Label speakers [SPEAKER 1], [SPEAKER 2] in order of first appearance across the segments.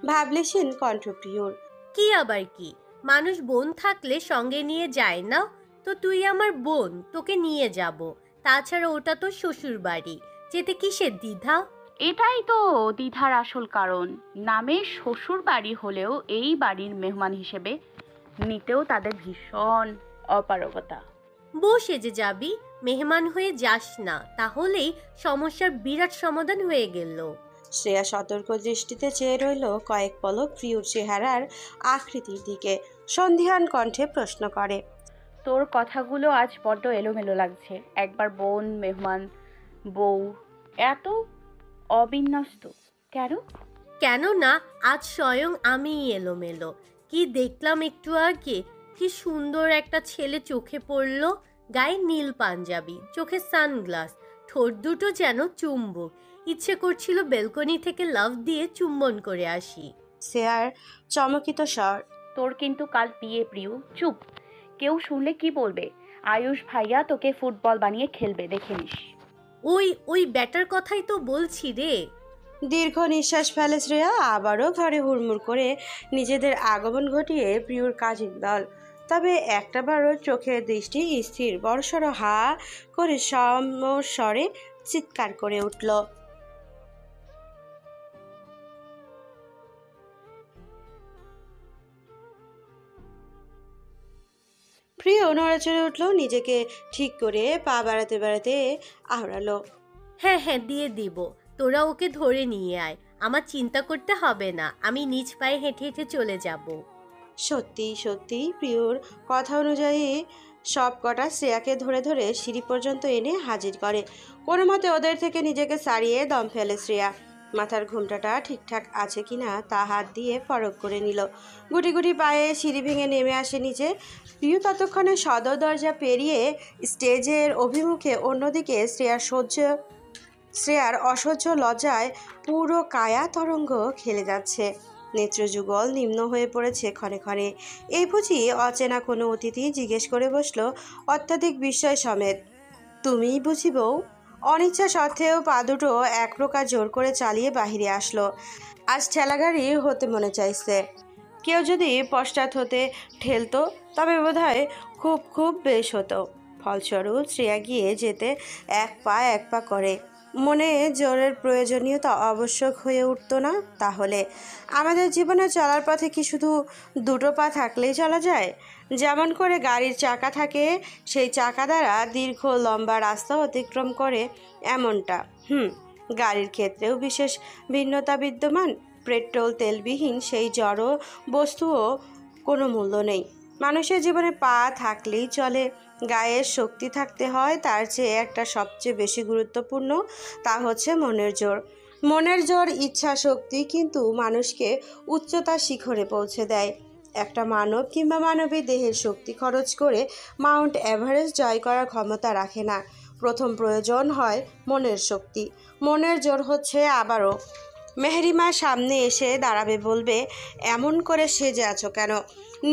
[SPEAKER 1] ভাবলেশীন কণ্ঠ প্রিয়র।
[SPEAKER 2] কি আবার কি, মানুষ বোন থাকলে সঙ্গে নিয়ে যায় না? তো তুই আমার বোন, তোকে নিয়ে যাব। তাছাড়া ওটা তো শ্বশুর বাড়ি, যেতে কিসের দ্বিধা?
[SPEAKER 3] এটাই তো দ্বিধার আসল কারণ। নামে শ্বশুর বাড়ি হলেও এই বাড়ির মেহমান হিসেবে নিতেও তাদের ভীষণ অপারগতা।
[SPEAKER 2] বউ সেজে যাবি, মেহমান হয়ে যাস না, তাহলেই সমস্যার বিরাট সমাধান হয়ে গেল।
[SPEAKER 1] শ্রেয়া সতর্ক দৃষ্টিতে চেয়ে রইল কয়েক পলক প্রিয়র চেহারার আকৃতির দিকে। সন্ধিহান কণ্ঠে প্রশ্ন করে,
[SPEAKER 3] তোর কথাগুলো আজ বড্ড এলোমেলো লাগছে। একবার বোন, মেহমান, বউ, এত অবিন্যস্ত কেন?
[SPEAKER 2] কেন না, আজ স্বয়ং আমিই এলোমেলো। কি দেখলাম একটু আগে, কি সুন্দর একটা ছেলে চোখে পড়ল। গায়ে নীল পাঞ্জাবি, চোখে সানগ্লাস, ঠোঁট দুটো যেন চুম্বক। ইচ্ছে করছিল বেলকনি থেকে লাফ দিয়ে চুম্বন করে আসি।
[SPEAKER 1] শ্রেয়ার চমকিত স্বর।
[SPEAKER 3] তোর কিন্তু কাল বিয়ে প্রিয়। চুপ, কেউ শুনলে কি বলবে? আয়ুষ ভাইয়া তোকে ফুটবল বানিয়ে খেলবে, দেখে নিস।
[SPEAKER 2] ওই ওই ব্যাটার কথাই তো বলছি রে।
[SPEAKER 1] দীর্ঘ নিঃশ্বাস ফেলে শ্রেয়া। আবারও ঘরে হুড়মুড় করে নিজেদের আগমন ঘটিয়ে প্রিয়র কাজিন দল। তবে একটাবারও চোখের দৃষ্টি স্থির। বড়সড় হা করে সমস্বরে চিৎকার করে উঠল, প্রিয় নড়াচড়ে উঠল, নিজেকে ঠিক করে পা বাড়াতে বাড়াতে আওড়ালো,
[SPEAKER 2] হ্যাঁ হ্যাঁ, দিয়ে দিব। তোরা ওকে ধরে নিয়ে আয়, আমার চিন্তা করতে হবে না, আমি নিজ পায়ে হেঁটে হেঁটে চলে যাব।
[SPEAKER 1] সত্যি সত্যি প্রিয়র কথা অনুযায়ী সব কটা শ্রেয়াকে ধরে ধরে সিঁড়ি পর্যন্ত এনে হাজির করে। কোনো মতে ওদের থেকে নিজেকে সারিয়ে দম ফেলে শ্রেয়া। মাথার ঘোমটাটা ঠিকঠাক আছে কিনা তা হাত দিয়ে ফরক করে নিল। গুটি গুটি পায়ে সিঁড়ি ভেঙে নেমে আসে নিচে। প্রিয় ততক্ষণে সদর দরজা পেরিয়ে স্টেজের অভিমুখে। অন্যদিকে শ্রেয়ার অসহ্য লজ্জায় পুরো কায়া তরঙ্গ খেলে যাচ্ছে। নেত্রযুগল নিম্ন হয়ে পড়েছে ক্ষণে ক্ষণে। এই বুঝি অচেনা কোনো অতিথি জিজ্ঞেস করে বসলো অত্যাধিক বিস্ময় সমেত, তুমিই বুঝি বউ? অনিচ্ছা সত্ত্বেও পা দুটো এক প্রকার জোর করে চালিয়ে বাহিরে আসলো। আজ ঠেলাগাড়ি হতে মনে চাইছে। কেউ যদি পশ্চাৎ হতে ঠেলতো তবে বোধহয় খুব খুব বেশ হতো। ফলস্বরূপ শ্রেয়া গিয়ে যেতে এক পা করে। মনে জোরের প্রয়োজনীয়তা আবশ্যক হয়ে উঠতো না তাহলে? আমাদের জীবনে চলার পথে কি শুধু দুটো পা থাকলেই চলা যায়? যেমন করে গাড়ির চাকা থাকে, সেই চাকা দ্বারা দীর্ঘ লম্বা রাস্তা অতিক্রম করে, এমনটা। গাড়ির ক্ষেত্রেও বিশেষ ভিন্নতা বিদ্যমান। পেট্রোল তেলবিহীন সেই জড় বস্তুও কোনো মূল্য নেই। মানুষের জীবনে পা থাকলেই চলে। গায়ের শক্তি থাকতে হয়, তার চেয়ে একটা সবচেয়ে বেশি গুরুত্বপূর্ণ, তা হচ্ছে মনের জোর। মনের জোর, ইচ্ছা শক্তি কিন্তু মানুষকে উচ্চতার শিখরে পৌঁছে দেয়। একটা মানব কিংবা মানবী দেহের শক্তি খরচ করে মাউন্ট এভারেস্ট জয় করার ক্ষমতা রাখে না। প্রথম প্রয়োজন হয় মনের শক্তি। মনের জোর হচ্ছে আবারও মেহরিমার সামনে এসে দাঁড়াবে, বলবে, এমন করে সেজে আছো কেন?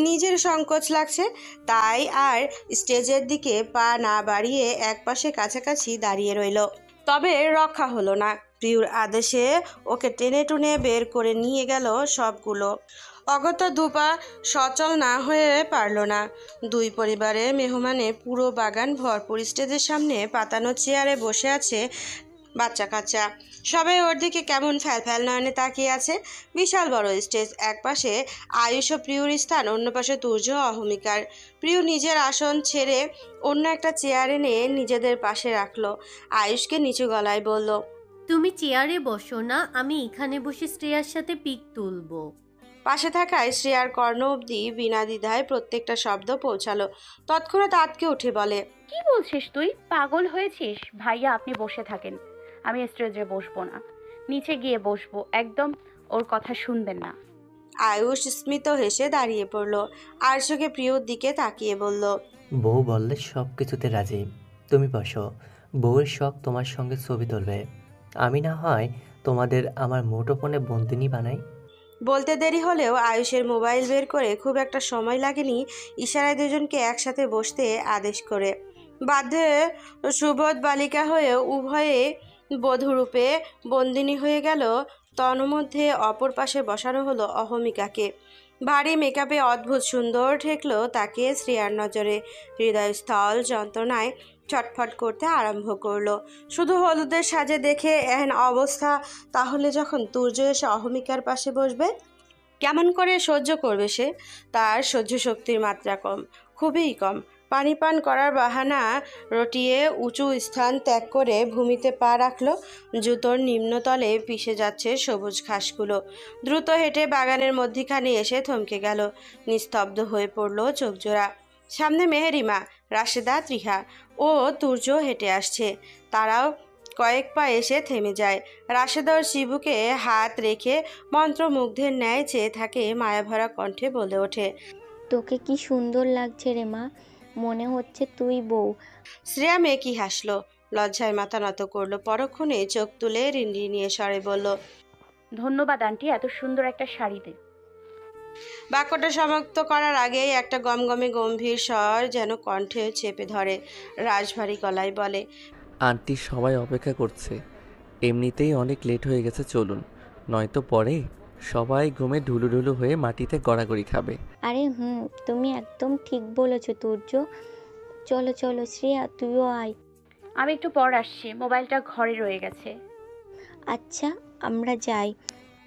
[SPEAKER 1] নিজের সংকোচ লাগছে তাই আর স্টেজের দিকে পা না বাড়িয়ে একপাশে কাছাকাছি দাঁড়িয়ে রইল। তবে রক্ষা হলো না। প্রিয়র আদেশে ওকে টেনে টুনে বের করে নিয়ে গেল সবগুলো। অগত্যা দুপা সচল না হয়ে পারল না। দুই পরিবারের মেহমানে পুরো বাগান ভরপুর। স্টেজের সামনে পাতানো চেয়ারে বসে আছে বাচ্চা কাচ্চা। সবাই ওর দিকে কেমন ফ্যাল নয়নে তাকিয়ে আছে। বিশাল বড় স্টেজ, এক পাশে আয়ুষ ও প্রিয়র স্থান, অন্য পাশে তুর্য অহমিকার। প্রিয় নিজের আসন ছেড়ে অন্য একটা চেয়ার এনে নিজেদের পাশে রাখলো। আয়ুষকে নিচু গলায় বলল,
[SPEAKER 2] তুমি চেয়ারে বসো না, আমি এখানে বসে শ্রেয়ার সাথে পিক তুলবো।
[SPEAKER 1] পাশে থাকায় শ্রেয়ার কর্ণ অবধি বিনা দ্বিধায় প্রত্যেকটা শব্দ পৌঁছালো। তৎক্ষণাৎ আঁতকে উঠে বলে,
[SPEAKER 3] কি বলছিস তুই? পাগল হয়েছিস? ভাইয়া আপনি বসে থাকেন, আমি স্টেজে বসবো না, নিচে গিয়ে বসবো। একদম ওর কথা শুনবেন না।
[SPEAKER 1] আয়ুষ স্মিত হেসে দাঁড়িয়ে পড়ল। আর চোখে প্রিয়র দিকে তাকিয়ে বলল,
[SPEAKER 4] বউ বললে সব কিছুতে রাজি। তুমি বসো, বউয়ের শখ তোমার সঙ্গে ছবি তুলবে। আমি না হয় তোমাদের আমার মুঠোফোনে বন্দিনী বানাই।
[SPEAKER 1] বলতে দেরি হলেও আয়ুষের মোবাইল বের করে খুব একটা সময় লাগেনি ইশারায় দুজনকে একসাথে বসতে আদেশ করে। বাধ্যে সুবোধ বালিকা হয়েও উভয়ে বধূরূপে বন্দিনী হয়ে গেল তন্মধ্যে অপর পাশে বসানো হলো অহমিকাকে। ভারী মেকআপে অদ্ভুত সুন্দর ঠেকলো তাকে শ্রেয়ার নজরে। হৃদয়স্থল যন্ত্রণায় ছটফট করতে আরম্ভ করলো। শুধু হলুদের সাজে দেখে এহেন অবস্থা, তাহলে যখন তুর্য এসে অহমিকার পাশে বসবে কেমন করে সহ্য করবে সে? তার সহ্য শক্তির মাত্রা কম, খুবই কম। পানি পান করার বাহানা রটিয়ে উঁচু স্থান ত্যাগ করে ভূমিতে পা রাখলো। জুতোর নিম্নতলে পিষে যাচ্ছে সবুজ ঘাসগুলো। দ্রুত হেঁটে বাগানের মধ্যিখানে এসে থমকে গেল। নিস্তব্ধ হয়ে পড়ল চোখজোড়া। সামনে মেহেরিমা, রাশেদা, ত্রিহা ও তুর্য হেঁটে আসছে। তারাও কয়েক পা এসে থেমে যায়। রাশেদা ওর শিবুকে হাত রেখে মন্ত্রমুগ্ধের ন্যায় চেয়ে থাকে। মায়াভরা কণ্ঠে বলে ওঠে,
[SPEAKER 5] তোকে কি সুন্দর লাগছে রে মা, মনে হচ্ছে তুই বউ।
[SPEAKER 1] শ্রেয়া মেকি হাসলো, লজ্জায় মাথা নত করলো। পরক্ষণে চোখ তুলে রিনরিনিয়ে স্বরে বলল,
[SPEAKER 3] ধন্যবাদ আন্টি, এত সুন্দর একটা শাড়িতে।
[SPEAKER 1] বাক্যটা সমাপ্ত করার আগেই একটা গমগমে গম্ভীর স্বর যেন কণ্ঠে চেপে ধরে। রাশভারী গলায় বলে,
[SPEAKER 6] আন্টি সবাই অপেক্ষা করছে, এমনিতেই অনেক লেট হয়ে গেছে, চলুন, নয়তো পরে সবাই ঘুমে ঢুলুঢুলু হয়ে মাটিতে গড়াগড়ি খাবে।
[SPEAKER 5] আরে তুমি একদম ঠিক বলেছো তুর্য। চলো চলো শ্রেয়া, তুইও আয়।
[SPEAKER 3] আমি একটু পর আসছি, মোবাইলটা ঘরে রয়ে গেছে।
[SPEAKER 5] আচ্ছা, আমরা যাই।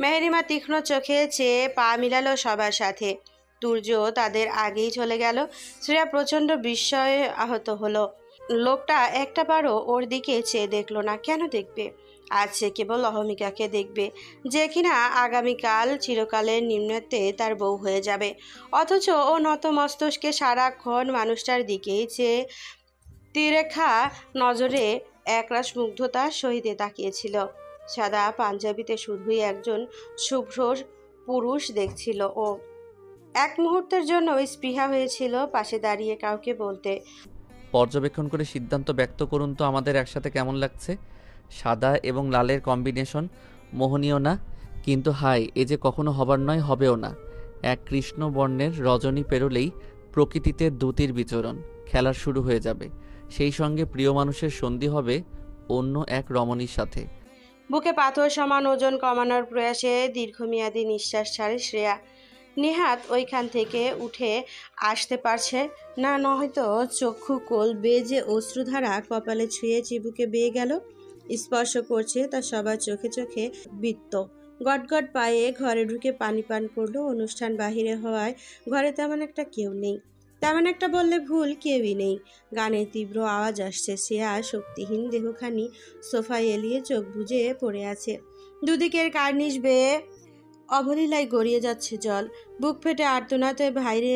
[SPEAKER 1] মেহেরিমা তীক্ষ্ণ চোখে চেয়ে পা মিলালো সবার সাথে। তুর্য তাদের আগেই চলে গেল। শ্রেয়া প্রচণ্ড বিস্ময়ে আহত হলো। লোকটা একটা বারও ওর দিকে চেয়ে দেখলো না। কেন দেখবে? আজ সে কেবল অহমিকাকে দেখবে, যে কিনা আগামীকাল চিরকালের নিম্নতে তার বউ হয়ে যাবে। অথচ ও নত মস্তকে সারাক্ষণ মানুষটার দিকেই চেয়ে তিরেখা নজরে একরাশ মুগ্ধতার সহিতে তাকিয়েছিল। সাদা পাঞ্জাবিতে শুধুই একজন শুভ্র পুরুষ দেখছিল ও। এক মুহূর্তের জন্য স্পৃহা হয়েছিল পাশে দাঁড়িয়ে কাউকে বলতে,
[SPEAKER 6] পর্যবেক্ষণ করে সিদ্ধান্ত ব্যক্ত করুন তো আমাদের একসাথে কেমন লাগছে। সাদা এবং লালের কম্বিনেশন মোহনীয় না? কিন্তু হাই, এ যে কখনো হবার নয়, হবেও না। এক কৃষ্ণ বর্ণের রজনী পেরোলেই প্রকৃতিতে দ্যুতির বিচরণ খেলা শুরু হয়ে যাবে। সেই সঙ্গে প্রিয় মানুষের সন্ধি হবে অন্য এক রমণীর সাথে।
[SPEAKER 1] বুকে পাথর সমান ওজন কমানোর প্রয়াসে দীর্ঘমেয়াদী নিঃশ্বাস ছাড়ে শ্রেয়া। নেহাত ওইখান থেকে উঠে আসতে পারছে না, নয়তো চক্ষু কোল বেয়ে যে অশ্রুধারা কপালে ছুঁয়ে চিবুকে বেয়ে গেল, স্পর্শ করছে তা সবার চোখে চোখে বৃত্ত। গটগট পায়ে ঘরে ঢুকে পানি পান করলো। অনুষ্ঠান বাহিরে হওয়ায় ঘরে তেমন একটা কেউ নেই। তেমন একটা বললে ভুল, কেউই নেই। গানের তীব্র আওয়াজ আসছে। শ্রেয়া শক্তিহীন দেহখানি সোফায় এলিয়ে চোখ বুজে পড়ে আছে। দুদিকের কার্নিশ বেয়ে অবলীলায় গড়িয়ে যাচ্ছে জল। বুক ফেটে আর্তনাতে বাইরে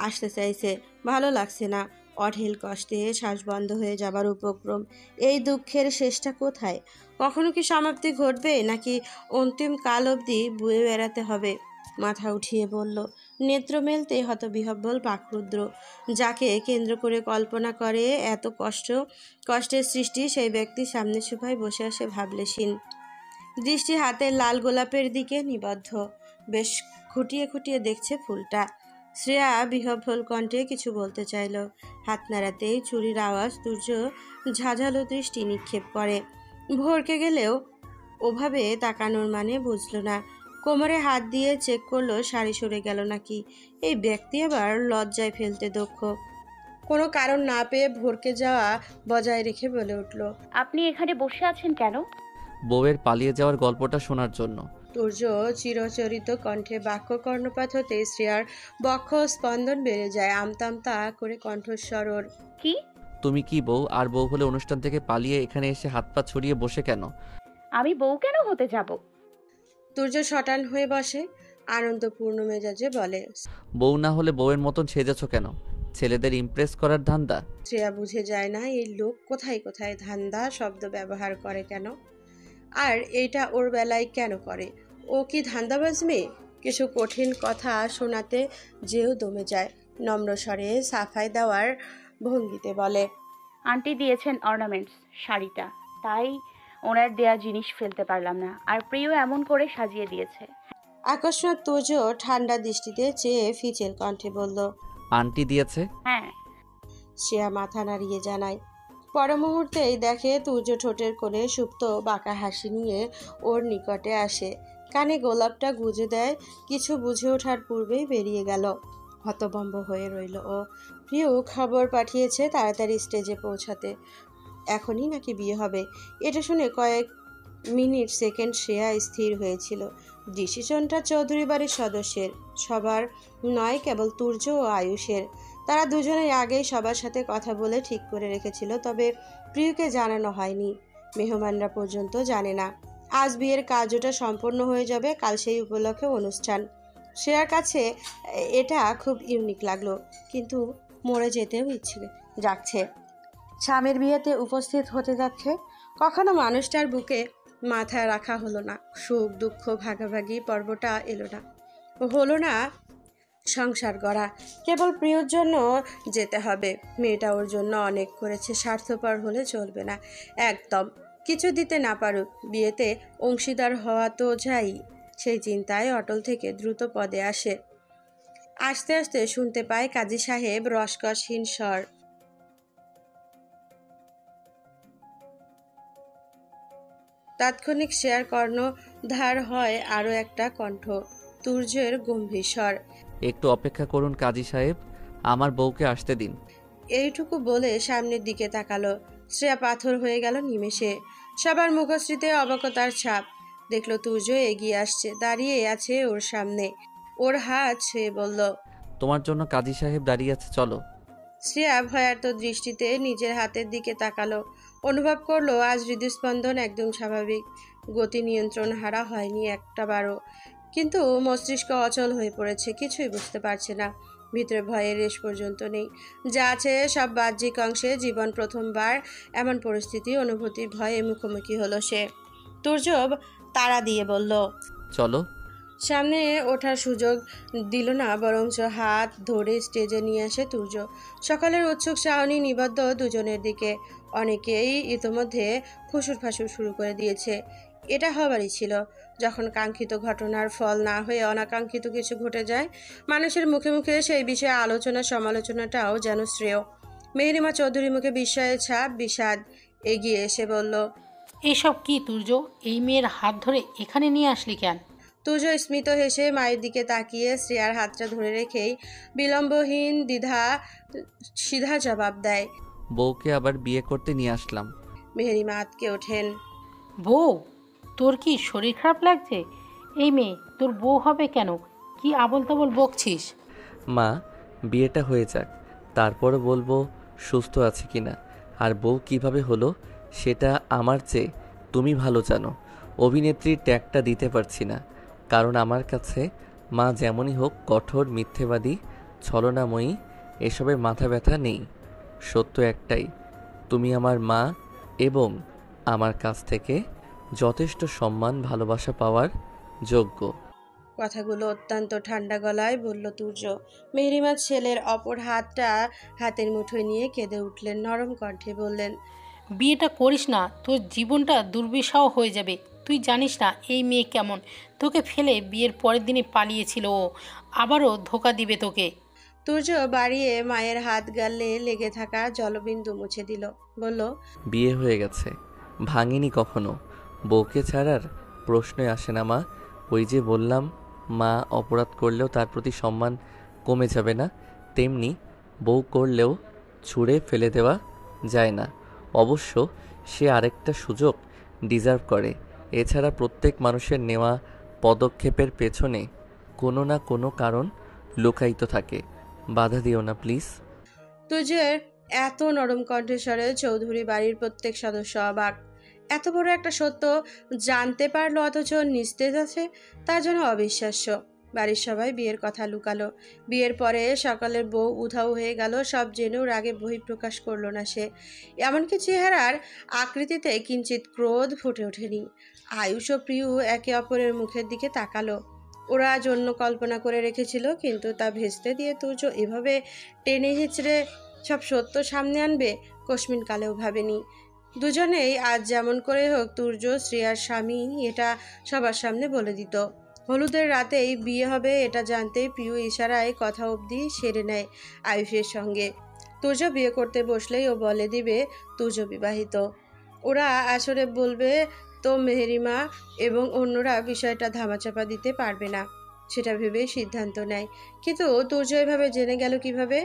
[SPEAKER 1] আসতে চাইছে, ভালো লাগছে না। অঢেল কষ্টে শ্বাস বন্ধ হয়ে যাবার উপক্রম। এই দুঃখের শেষটা কোথায়? কখনো কি সমাপ্তি ঘটবে, নাকি অন্তিম কাল অবধি বয়ে বেড়াতে হবে? মাথা উঠিয়ে বলল, নেত্র মেলতে হতবিহ্বল পাকরুদ্র। যাকে কেন্দ্র করে কল্পনা করে এত কষ্টের সৃষ্টি, সেই ব্যক্তি সামনে সোফায় বসে আসে ভাবলেশীন দৃষ্টি হাতের লাল গোলাপের দিকে নিবদ্ধ। বেশ খুঁটিয়ে খুঁটিয়ে দেখছে ফুলটা। শ্রেয়া বিহ্বল কণ্ঠে কিছু বলতে চাইল। হাত নাড়াতেই চুরির আওয়াজ তুর্য ঝাঁঝালো দৃষ্টি নিক্ষেপ করে। ভরকে গেলেও ওভাবে তাকানোর মানে বুঝল না। কোমরে হাত দিয়ে চেক করলো শাড়ি সরে গেল নাকি। এই ব্যক্তি আবার লজ্জায় ফেলতে দক্ষ। কোনো কারণ না পেয়ে ভরকে যাওয়া বজায় রেখে বলে উঠল,
[SPEAKER 3] আপনি এখানে বসে আছেন কেন?
[SPEAKER 6] বউয়ের পালিয়ে যাওয়ার গল্পটা শোনার জন্য।
[SPEAKER 1] তুর্য চিরচরিত কণ্ঠে বাক্য কর্ণপাত হতে শ্রেয়ার বক্ষ স্পন্দন বেড়ে যায়। আমতামতা করে কণ্ঠস্বর ওর।
[SPEAKER 3] কি?
[SPEAKER 6] তুমি কি বউ? আর বউ হলে অনুষ্ঠান থেকে পালিয়ে এখানে এসে হাত পা ছড়িয়ে বসে কেন?
[SPEAKER 3] আমি বউ কেন হতে যাব?
[SPEAKER 1] তুর্য শটান হয়ে বসে, আনন্দপূর্ণ মেজাজে বলে,
[SPEAKER 6] বউ না হলে বউয়ের মতন সেজেছ কেন? ছেলেদের ইমপ্রেস করার ধান্দা?
[SPEAKER 1] শ্রেয়া বুঝে যায় না এই লোক কোথায় কোথায় ধান্দা শব্দ ব্যবহার করে কেন, আর এইটা ওর বেলায় কেন করে। ও কি ধান্দাবাজ মেয়ে? কিছু কঠিন কথা শোনাতে যেও দমে যায়। নম্র স্বরে সাফাই দেওয়ার ভঙ্গিতে বলে,
[SPEAKER 3] আন্টি দিয়েছেন অর্নামেন্টস শাড়িটা, তাই ওনার দেয়া জিনিস ফেলতে পারলাম না, আর প্রিয় এমন করে সাজিয়ে দিয়েছে।
[SPEAKER 1] আকস্মাৎ তুর্য ঠান্ডা দৃষ্টিতে চেয়ে ফিচেল কণ্ঠে বলল,
[SPEAKER 6] আন্টি দিয়েছে?
[SPEAKER 3] হ্যাঁ।
[SPEAKER 1] শ্রেয়া মাথা নাড়িয়ে জানায়, পর মুহূর্তেই দেখে তুর্য ঠোঁটের কোণে সুপ্ত বাঁকা হাসি নিয়ে ওর নিকটে আসে, কানে গোলাপটা গুজে দেয়। কিছু বুঝে ওঠার পূর্বেই বেরিয়ে গেল। হতভম্ব হয়ে রইল ও। প্রিয় খবর পাঠিয়েছে তাড়াতাড়ি স্টেজে পৌঁছাতে, এখনই নাকি বিয়ে হবে। এটা শুনে কয়েক মিনিট সেকেন্ড শ্রেয়া স্থির হয়েছিল। ডিসিশনটা চৌধুরী বাড়ির সদস্যের, সবার নয়, কেবল তুর্য ও আয়ুষের। তারা দুজনেই আগেই সবার সাথে কথা বলে ঠিক করে রেখেছিল, তবে প্রিয়কে জানানো হয়নি। মেহমানরা পর্যন্ত জানে না। আজ বিয়ের কার্যটা সম্পন্ন হয়ে যাবে, কাল সেই উপলক্ষে অনুষ্ঠান। শ্রেয়ার কাছে এটা খুব ইউনিক লাগলো, কিন্তু মরে যেতেও ইচ্ছে জাগছে। স্বামীর বিয়েতে উপস্থিত হতে যাচ্ছে, কখনো মানুষটার বুকে মাথায় রাখা হলো না। সুখ দুঃখ ভাগাভাগি পর্বটা এলো না, হলো না সংসার গড়া। কেবল প্রিয়র জন্য যেতে হবে। মেয়েটা ওর জন্য অনেক করেছে, স্বার্থপর হলে চলবে না একদম। কিছু দিতে না পারুক, বিয়েতে অংশীদার হওয়া তো যাই। সেই চিন্তায় অটল থেকে দ্রুত পদে আসে। আস্তে আস্তে শুনতে পায় কাজী সাহেব রসকসহীন স্বর। তাৎক্ষণিক শেয়ার কর্ণধার হয় আরও একটা কণ্ঠ, তুর্যের গম্ভীর স্বর।
[SPEAKER 6] একটু অপেক্ষা করুন কাজী সাহেব, আমার বউকে আসতে দিন।
[SPEAKER 1] এইটুকু বলে সামনের দিকে তাকালো। শ্রেয়া পাথর হয়ে গেল নিমেষে। সবার মুখশ্রীতে অবাকতার ছাপ। দেখলো তুর্য এগিয়ে আসছে, দাঁড়িয়ে আছে ওর সামনে। ওর হাত ছুঁয়ে বলল,
[SPEAKER 6] তোমার জন্য কাজী সাহেব দাঁড়িয়ে আছে, চলো।
[SPEAKER 1] শ্রেয়া ভয়ার্ত দৃষ্টিতে নিজের হাতের দিকে তাকালো। অনুভব করলো আজ হৃদস্পন্দন একদম স্বাভাবিক, গতি নিয়ন্ত্রণ হারা হয়নি একটাবারও। কিন্তু মস্তিষ্ক অচল হয়ে পড়েছে, কিছুই বুঝতে পারছে না। ভিতরে ভয়ের রেশ পর্যন্ত নেই। যা আছে সব বাহ্যিক অংশে। জীবন প্রথমবার এমন পরিস্থিতি, অনুভূতি, ভয়ে মুখোমুখি হলো সে। তুর্য তাড়া দিয়ে বলল,
[SPEAKER 6] চলো।
[SPEAKER 1] সামনে ওঠার সুযোগ দিল না, বরঞ্চ হাত ধরে স্টেজে নিয়ে আসে তুর্য। সকালের উৎসুক চাহনি নিবদ্ধ দুজনের দিকে। অনেকেই ইতোমধ্যে ফুসুর ফাসুর শুরু করে দিয়েছে। এটা হবারই ছিল, যখন কাঙ্ক্ষিত ঘটনার ফল না হয়ে অনাকাঙ্ক্ষিত কিছু ঘটে যায়। মানুষের মুখে মুখে সেই বিষয়ে আলোচনা সমালোচনাটাও যেন শ্রেয়। মেহেরিমা চৌধুরী মুখে বিস্ময়ের ছাপ, বিষাদ। এগিয়ে এসে বলল,
[SPEAKER 7] এসব কি তুর্য? এই মেয়ের হাত ধরে এখানে নিয়ে আসলি কেন?
[SPEAKER 1] তুর্য স্মিত হেসে মায়ের দিকে তাকিয়ে শ্রেয়ার হাতটা ধরে রেখেই বিলম্বহীন দ্বিধা সিধা জবাব দেয়।
[SPEAKER 6] বউকে আবার বিয়ে করতে নিয়ে আসলাম।
[SPEAKER 1] মেহেরিমা আঁতকে ওঠেন।
[SPEAKER 7] বউ? তোর কি শরীর খারাপ লাগছে? এই মেয়ে তোর বউ হবে কেন? কি আবল তাবল বকছিস?
[SPEAKER 6] মা, বিয়েটা হয়ে যাক, তারপরও বলবো সুস্থ আছে কিনা। আর বউ কিভাবে হলো সেটা আমার চেয়ে তুমি ভালো জানো। অভিনেত্রীর ট্যাগটা দিতে পারছি না, কারণ আমার কাছে মা যেমনই হোক কঠোর, মিথ্যেবাদী, ছলনাময়ী, এসবের মাথা ব্যথা নেই। সত্য একটাই, তুমি আমার মা এবং আমার কাছ থেকে যথেষ্ট সম্মান ভালোবাসা পাওয়ার যোগ্য।
[SPEAKER 1] কথাগুলো অত্যন্ত ঠান্ডা গলায় বলল তুর্য। মেহেরিমা ছেলের অপর হাতটা হাতের মুঠোয় নিয়ে কেঁদে উঠলেন, নরম কণ্ঠে বললেন,
[SPEAKER 7] বিয়েটা করিস না, তোর জীবনটা দুর্বিষহ হয়ে যাবে। তুই জানিস না এই মেয়ে কেমন? তোকে ফেলে বিয়ের পরের দিনই পালিয়েছিল ও, আবারও ধোকা দিবে তোকে।
[SPEAKER 1] তুর্য বাড়িয়ে মায়ের হাত গালে লেগে থাকা জলবিন্দু মুছে দিল, বলল,
[SPEAKER 6] বিয়ে হয়ে গেছে, ভাঙিনি কখনো। বউকে ছাড়ার প্রশ্নই আসে না মা। ওই যে বললাম, মা অপরাধ করলেও তার প্রতি সম্মান কমে যাবে না, তেমনি বউ করলেও ছুঁড়ে ফেলে দেওয়া যায় না। অবশ্য সে আরেকটা সুযোগ ডিজার্ভ করে। এছাড়া প্রত্যেক মানুষের নেওয়া পদক্ষেপের পেছনে কোনো না কোনো কারণ লুকায়িত থাকে। বাধা দিও না প্লিজ।
[SPEAKER 1] তুর্যের এত নরম কণ্ঠস্বরে চৌধুরী বাড়ির প্রত্যেক সদস্য অবাক। এত বড় একটা সত্য জানতে পারলো অথচ নিস্তেজ আছে, তার জন্য অবিশ্বাস্য। বাড়ির সবাই বিয়ের কথা লুকালো। বিয়ের পরে সকালের বউ উধাও হয়ে গেল, সব জেনেও রাগে বহিঃপ্রকাশ করলো না সে। এমনকি চেহারার আকৃতিতে কিঞ্চিত ক্রোধ ফুটে ওঠেনি। আয়ুষ ও প্রিয় একে অপরের মুখের দিকে তাকালো। ওরা আজ অন্য কল্পনা করে রেখেছিল, কিন্তু তা ভেস্তে দিয়ে তুর্য এভাবে টেনে হিচড়ে সব সত্য সামনে আনবে কস্মিন কালেও ভাবেনি। দুজনেই আজ যেমন করে হোক তুর্য শ্রেয়ার স্বামী, এটা সবার সামনে বলে দিত। হলুদের রাতেই বিয়ে হবে এটা জানতেই প্রিয় ইশারায় কথা অবধি সেরে নেয় আয়ুষের সঙ্গে। তুর্য বিয়ে করতে বসলেই ও বলে দিবে তুর্য বিবাহিত। ওরা আসরে বলবে তো মেহেরিমা এবং অন্যরা বিষয়টা ধামাচাপা দিতে পারবে না, সেটা ভেবেই সিদ্ধান্ত নেয়। কিন্তু তুর্য এভাবে জেনে গেল কিভাবে?